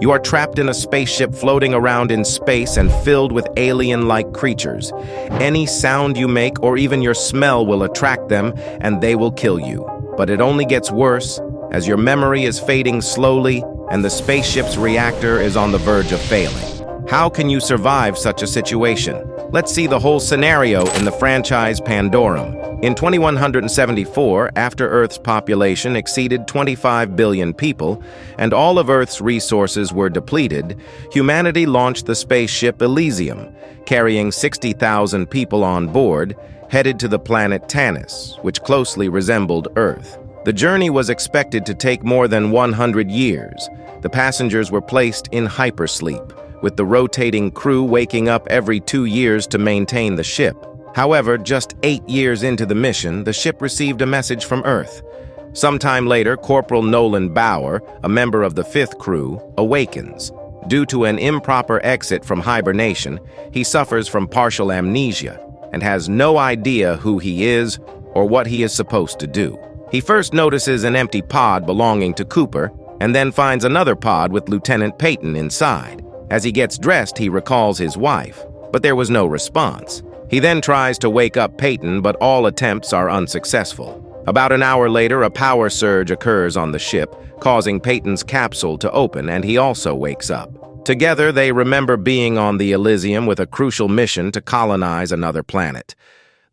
You are trapped in a spaceship floating around in space and filled with alien-like creatures. Any sound you make or even your smell will attract them, and they will kill you. But it only gets worse as your memory is fading slowly and the spaceship's reactor is on the verge of failing. How can you survive such a situation? Let's see the whole scenario in the franchise Pandorum. In 2174, after Earth's population exceeded 25 billion people and all of Earth's resources were depleted, humanity launched the spaceship Elysium, carrying 60,000 people on board, headed to the planet Tanis, which closely resembled Earth. The journey was expected to take more than 100 years. The passengers were placed in hypersleep, with the rotating crew waking up every 2 years to maintain the ship. However, just 8 years into the mission, the ship received a message from Earth. Sometime later, Corporal Nolan Bauer, a member of the 5th crew, awakens. Due to an improper exit from hibernation, he suffers from partial amnesia and has no idea who he is or what he is supposed to do. He first notices an empty pod belonging to Cooper and then finds another pod with Lieutenant Peyton inside. As he gets dressed, he recalls his wife, but there was no response. He then tries to wake up Peyton, but all attempts are unsuccessful. About an hour later, a power surge occurs on the ship, causing Peyton's capsule to open, and he also wakes up. Together, they remember being on the Elysium with a crucial mission to colonize another planet.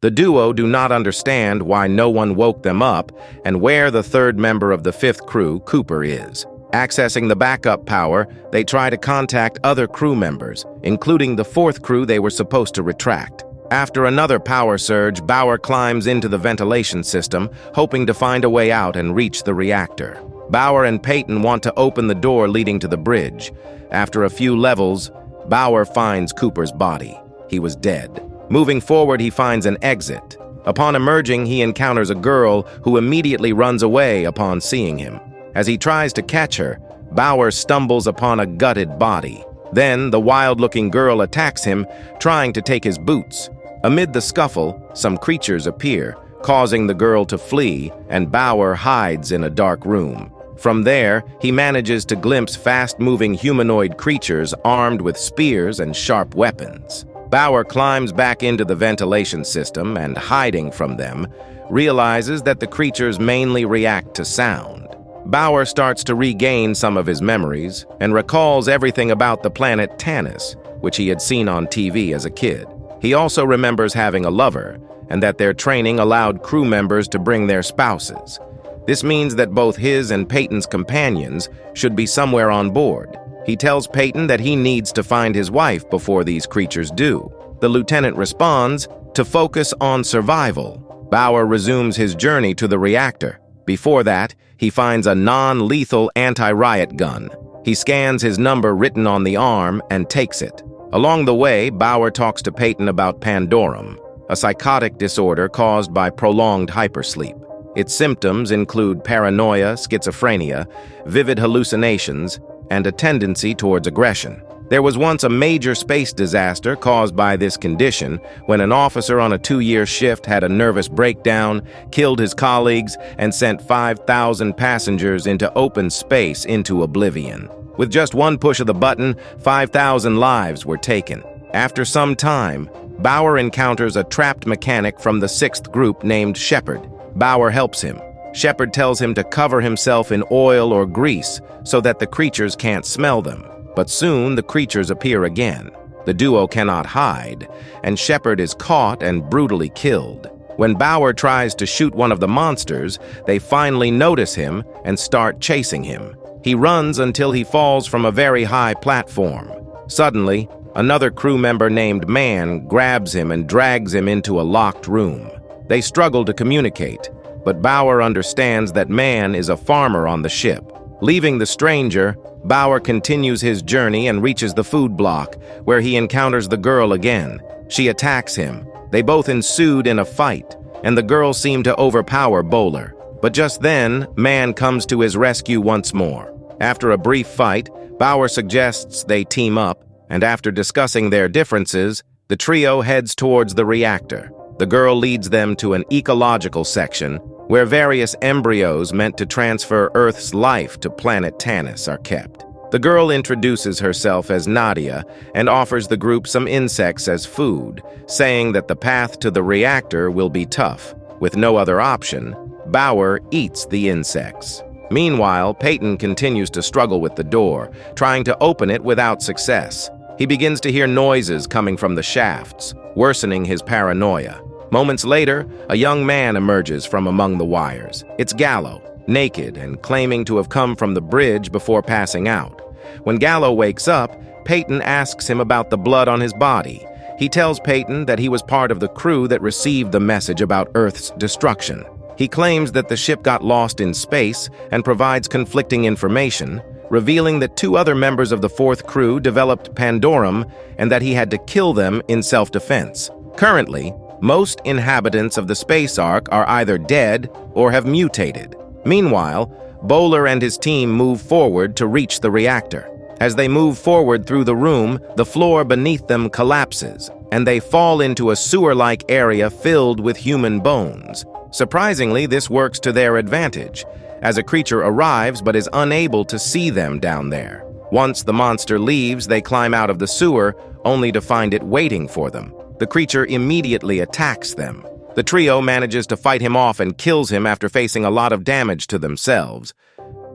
The duo do not understand why no one woke them up and where the third member of the 5th crew, Cooper, is. Accessing the backup power, they try to contact other crew members, including the 4th crew they were supposed to retract. After another power surge, Bauer climbs into the ventilation system, hoping to find a way out and reach the reactor. Bauer and Peyton want to open the door leading to the bridge. After a few levels, Bauer finds Cooper's body. He was dead. Moving forward, he finds an exit. Upon emerging, he encounters a girl who immediately runs away upon seeing him. As he tries to catch her, Bauer stumbles upon a gutted body. Then, the wild-looking girl attacks him, trying to take his boots. Amid the scuffle, some creatures appear, causing the girl to flee, and Bauer hides in a dark room. From there, he manages to glimpse fast-moving humanoid creatures armed with spears and sharp weapons. Bauer climbs back into the ventilation system and, hiding from them, realizes that the creatures mainly react to sound. Bauer starts to regain some of his memories and recalls everything about the planet Tanis, which he had seen on TV as a kid. He also remembers having a lover and that their training allowed crew members to bring their spouses. This means that both his and Peyton's companions should be somewhere on board. He tells Peyton that he needs to find his wife before these creatures do. The lieutenant responds to focus on survival. Bauer resumes his journey to the reactor. Before that, he finds a non-lethal anti-riot gun. He scans his number written on the arm and takes it. Along the way, Bauer talks to Peyton about Pandorum, a psychotic disorder caused by prolonged hypersleep. Its symptoms include paranoia, schizophrenia, vivid hallucinations, and a tendency towards aggression. There was once a major space disaster caused by this condition when an officer on a 2-year shift had a nervous breakdown, killed his colleagues, and sent 5,000 passengers into open space into oblivion. With just one push of the button, 5,000 lives were taken. After some time, Bauer encounters a trapped mechanic from the 6th group named Shepard. Bauer helps him. Shepard tells him to cover himself in oil or grease so that the creatures can't smell them. But soon the creatures appear again. The duo cannot hide, and Shepard is caught and brutally killed. When Bauer tries to shoot one of the monsters, they finally notice him and start chasing him. He runs until he falls from a very high platform. Suddenly, another crew member named Man grabs him and drags him into a locked room. They struggle to communicate, but Bauer understands that Man is a farmer on the ship. Leaving the stranger, Bauer continues his journey and reaches the food block, where he encounters the girl again. She attacks him. They both ensued in a fight, and the girl seemed to overpower Bowler. But just then, Man comes to his rescue once more. After a brief fight, Bauer suggests they team up, and after discussing their differences, the trio heads towards the reactor. The girl leads them to an ecological section, where various embryos meant to transfer Earth's life to planet Tanis are kept. The girl introduces herself as Nadia and offers the group some insects as food, saying that the path to the reactor will be tough. With no other option, Bauer eats the insects. Meanwhile, Peyton continues to struggle with the door, trying to open it without success. He begins to hear noises coming from the shafts, worsening his paranoia. Moments later, a young man emerges from among the wires. It's Gallo, naked and claiming to have come from the bridge before passing out. When Gallo wakes up, Peyton asks him about the blood on his body. He tells Peyton that he was part of the crew that received the message about Earth's destruction. He claims that the ship got lost in space and provides conflicting information, revealing that 2 other members of the 4th crew developed Pandorum and that he had to kill them in self-defense. Currently, most inhabitants of the space ark are either dead or have mutated. Meanwhile, Bowler and his team move forward to reach the reactor. As they move forward through the room, the floor beneath them collapses, and they fall into a sewer-like area filled with human bones. Surprisingly, this works to their advantage, as a creature arrives but is unable to see them down there. Once the monster leaves, they climb out of the sewer, only to find it waiting for them. The creature immediately attacks them. The trio manages to fight him off and kills him after facing a lot of damage to themselves.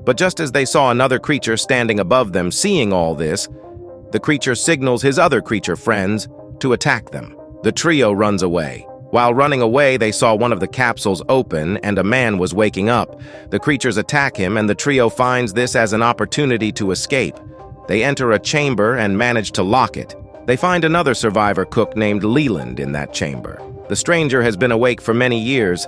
But just as they saw another creature standing above them seeing all this, the creature signals his other creature friends to attack them. The trio runs away. While running away, they saw one of the capsules open and a man was waking up. The creatures attack him and the trio finds this as an opportunity to escape. They enter a chamber and manage to lock it. They find another survivor cook named Leland in that chamber. The stranger has been awake for many years,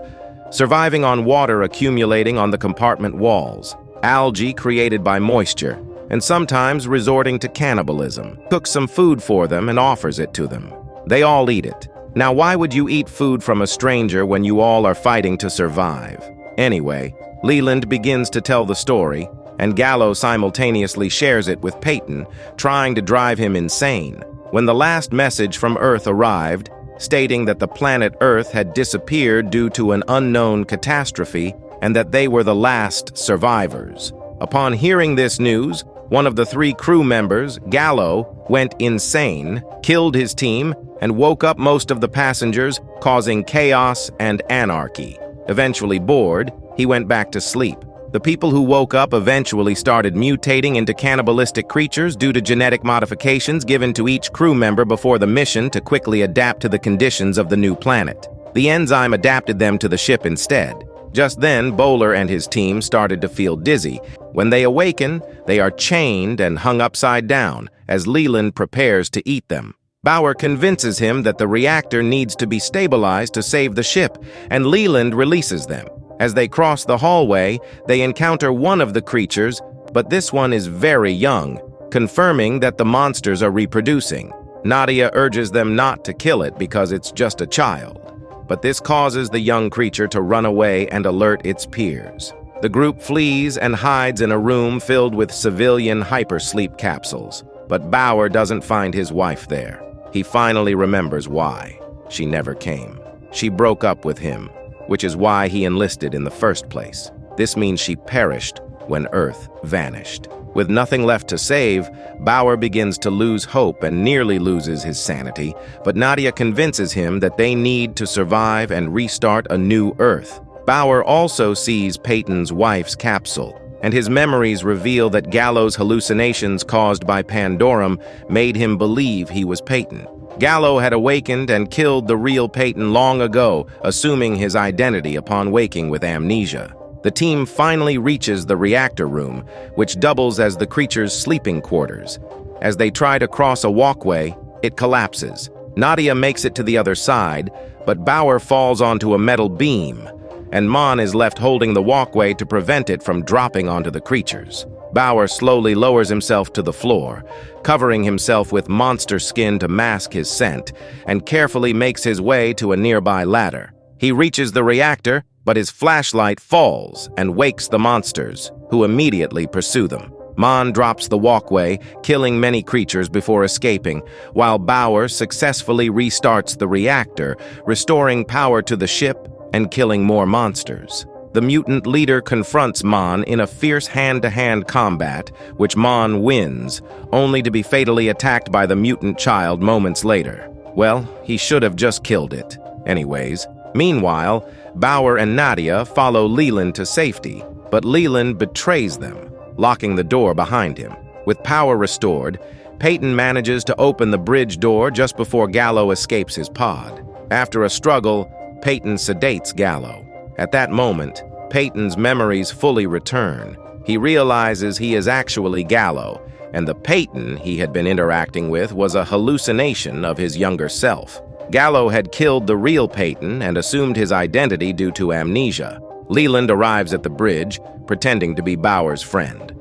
surviving on water accumulating on the compartment walls, algae created by moisture, and sometimes resorting to cannibalism. Cooks some food for them and offers it to them. They all eat it. Now, why would you eat food from a stranger when you all are fighting to survive? Anyway, Leland begins to tell the story, and Gallo simultaneously shares it with Peyton, trying to drive him insane. When the last message from Earth arrived, stating that the planet Earth had disappeared due to an unknown catastrophe and that they were the last survivors. Upon hearing this news, one of the 3 crew members, Gallo, went insane, killed his team, and woke up most of the passengers, causing chaos and anarchy. Eventually bored, he went back to sleep. The people who woke up eventually started mutating into cannibalistic creatures due to genetic modifications given to each crew member before the mission to quickly adapt to the conditions of the new planet. The enzyme adapted them to the ship instead. Just then, Bowler and his team started to feel dizzy. When they awaken, they are chained and hung upside down as Leland prepares to eat them. Bauer convinces him that the reactor needs to be stabilized to save the ship, and Leland releases them. As they cross the hallway, they encounter one of the creatures, but this one is very young, confirming that the monsters are reproducing. Nadia urges them not to kill it because it's just a child. But this causes the young creature to run away and alert its peers. The group flees and hides in a room filled with civilian hypersleep capsules. But Bauer doesn't find his wife there. He finally remembers why. She never came. She broke up with him, which is why he enlisted in the first place. This means she perished when Earth vanished. With nothing left to save, Bauer begins to lose hope and nearly loses his sanity, but Nadia convinces him that they need to survive and restart a new Earth. Bauer also sees Peyton's wife's capsule, and his memories reveal that Gallo's hallucinations caused by Pandorum made him believe he was Peyton. Gallo had awakened and killed the real Peyton long ago, assuming his identity upon waking with amnesia. The team finally reaches the reactor room, which doubles as the creature's sleeping quarters. As they try to cross a walkway, it collapses. Nadia makes it to the other side, but Bauer falls onto a metal beam, and Mon is left holding the walkway to prevent it from dropping onto the creatures. Bauer slowly lowers himself to the floor, covering himself with monster skin to mask his scent, and carefully makes his way to a nearby ladder. He reaches the reactor, but his flashlight falls and wakes the monsters, who immediately pursue them. Mon drops the walkway, killing many creatures before escaping, while Bauer successfully restarts the reactor, restoring power to the ship and killing more monsters. The mutant leader confronts Mon in a fierce hand-to-hand combat, which Mon wins, only to be fatally attacked by the mutant child moments later. Well, he should have just killed it. Anyways, meanwhile, Bauer and Nadia follow Leland to safety, but Leland betrays them, locking the door behind him. With power restored, Peyton manages to open the bridge door just before Gallo escapes his pod. After a struggle, Peyton sedates Gallo. At that moment, Peyton's memories fully return. He realizes he is actually Gallo, and the Peyton he had been interacting with was a hallucination of his younger self. Gallo had killed the real Peyton and assumed his identity due to amnesia. Leland arrives at the bridge, pretending to be Bauer's friend.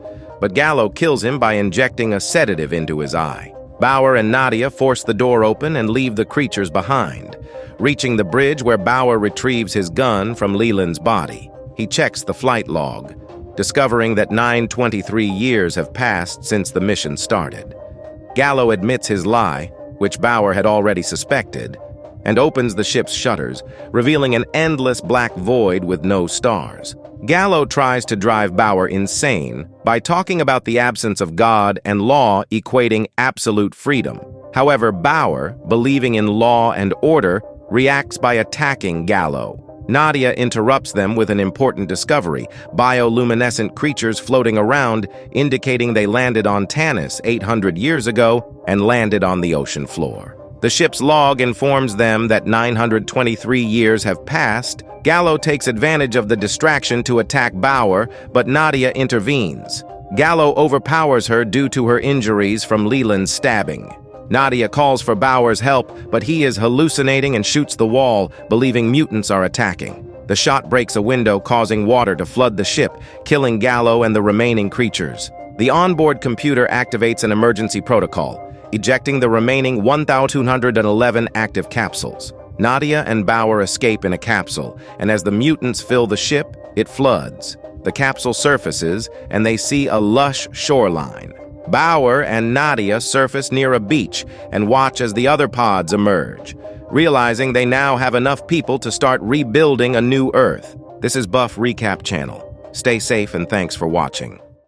But Gallo kills him by injecting a sedative into his eye. Bauer and Nadia force the door open and leave the creatures behind, reaching the bridge where Bauer retrieves his gun from Leland's body. He checks the flight log, discovering that 923 years have passed since the mission started. Gallo admits his lie, which Bauer had already suspected, and opens the ship's shutters, revealing an endless black void with no stars. Gallo tries to drive Bauer insane by talking about the absence of God and law equating absolute freedom. However, Bauer, believing in law and order, reacts by attacking Gallo. Nadia interrupts them with an important discovery: bioluminescent creatures floating around, indicating they landed on Tanis 800 years ago and landed on the ocean floor. The ship's log informs them that 923 years have passed. Gallo takes advantage of the distraction to attack Bauer, but Nadia intervenes. Gallo overpowers her due to her injuries from Leland's stabbing. Nadia calls for Bauer's help, but he is hallucinating and shoots the wall, believing mutants are attacking. The shot breaks a window, causing water to flood the ship, killing Gallo and the remaining creatures. The onboard computer activates an emergency protocol, ejecting the remaining 1,211 active capsules. Nadia and Bauer escape in a capsule, and as the mutants fill the ship, it floods. The capsule surfaces, and they see a lush shoreline. Bauer and Nadia surface near a beach and watch as the other pods emerge, realizing they now have enough people to start rebuilding a new Earth. This is Buff Recap Channel. Stay safe and thanks for watching.